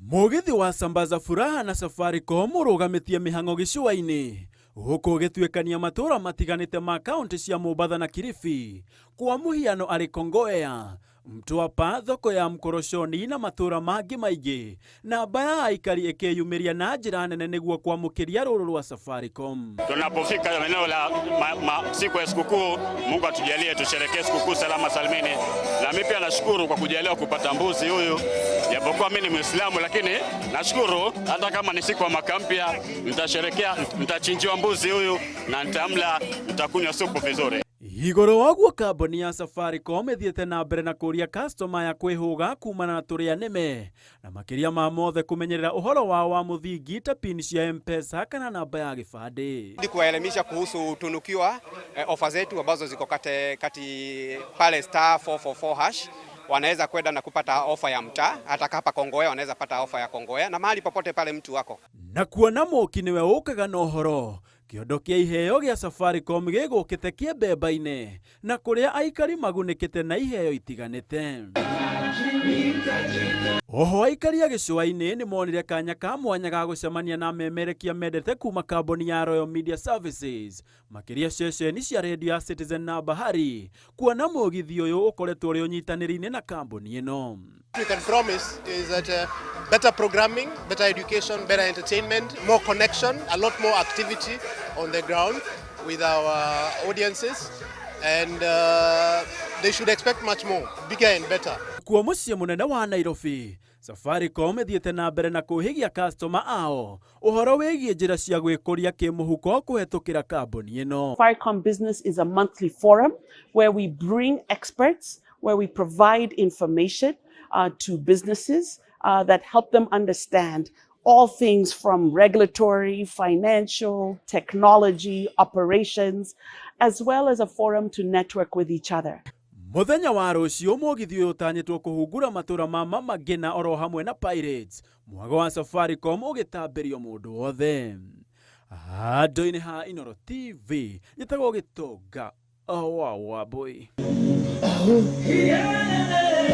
Mugithi wa Sambaza Furaha na Safaricom urugamitie mihango gicua-ini guku gituikania matura matiganite ma kaunti cia Mombatha na Kilifi kwa muhiano ari Kongowea, Mtwapa, thoko ya Mkoroshoni na matura mangi maingi, na baya aikari ikiyumiria na njira nene niguo kwamukiria ruru rwa Safaricom. Tunapofika eneo la siku ya sikukuu, Mungu atujalie tusherekee sikukuu salama salimini, na mimi pia nashukuru kwa kujaliwa kupata mbuzi huyu. Japokuwa mimi ni Muislamu, lakini nashukuru hata kama ni siku ya mwaka mpya, nitasherekea, nitachinjiwa mbuzi huyu na nitamla, nitakunywa supu vizuri. Igoro waguo kambuni ya Safaricom ithiete na mbere na kuria customer ya kwihuga kumana na turia nime na makiria ma mothe kumenyerera uhoro wao wa muthingi ta pin cia M-Pesa kana namba ya gibande. Ndi kuwaelimisha kuhusu tunukiwa ofa zetu ambazo ziko kati pale *444# wanaweza kwenda na kupata ofa ya mtaa, hata hapa Kongowea wanaweza pata ofa ya Kongowea na mahali popote pale mtu wako. Na kuona muki niwe ukaga na uhoro kiondo kia iheo gia Safaricom gigukite kiembemba-ini na kuria aikari magunikite na iheo itiganite. Oho aikari a gicua-ini ni monire kanya ka mwanya ga gucemania na memerekia mendete kuma kambuni ya Royal Media Services makiria ceceni cia radio ya Citizen na Bahari kuona mugithi uyu ukoretwo uri unyitaniri-ini na kambuni ino. We can promise is that better programming, better education, better entertainment, more connection, a lot more activity on the ground with our audiences, and they should expect much more, bigger and better. Kwa muciĩ munene wa Nairobi, Safaricom ithiete na mbere na kuhigia customer ao uhoro wigie njira cia gwikuria kimuhuko kuhetukira kambuni ino. Safaricom Business is a monthly forum where we bring experts, where we provide information to businesses that help them understand all things from regulatory, financial, technology, operations, as well as a forum to network with each other. Muthenya wa rucio mugithi uyu utanyitwo kuhungura matura ma Magina oro hamwe na Pirates, mwago wa Safaricom ugitambirio mundu wothe. Handu-ini ha Inooro TV njitagwo Gitonga wa boy.